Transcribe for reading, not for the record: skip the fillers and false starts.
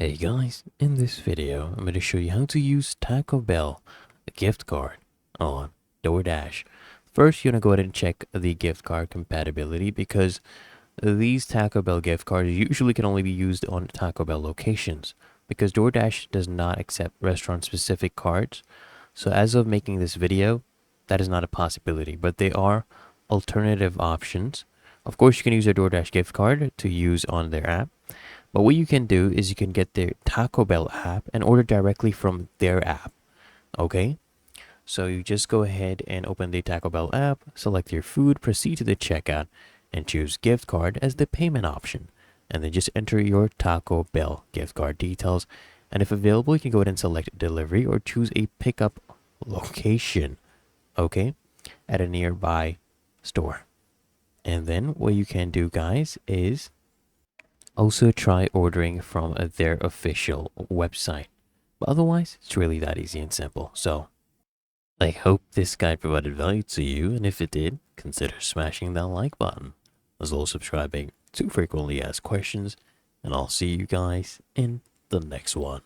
Hey guys, in this video, I'm going to show you how to use Taco Bell gift card on Doordash. First, you're going to go ahead and check the gift card compatibility because these Taco Bell gift cards usually can only be used on Taco Bell locations because DoorDash does not accept restaurant-specific cards. So as of making this video, that is not a possibility, but they are alternative options. Of course, you can use your DoorDash gift card to use on their app. But what you can do is you can get their Taco Bell app and order directly from their app. Okay? So you just go ahead and open the Taco Bell app, select your food, proceed to the checkout, and choose gift card as the payment option. And then just enter your Taco Bell gift card details. And if available, you can go ahead and select delivery or choose a pickup location. Okay? At a nearby store. And then what you can do, guys, is also try ordering from their official website. But otherwise, it's really that easy and simple. So, I hope this guide provided value to you, and if it did, consider smashing that like button, as well as subscribing to frequently asked questions, and I'll see you guys in the next one.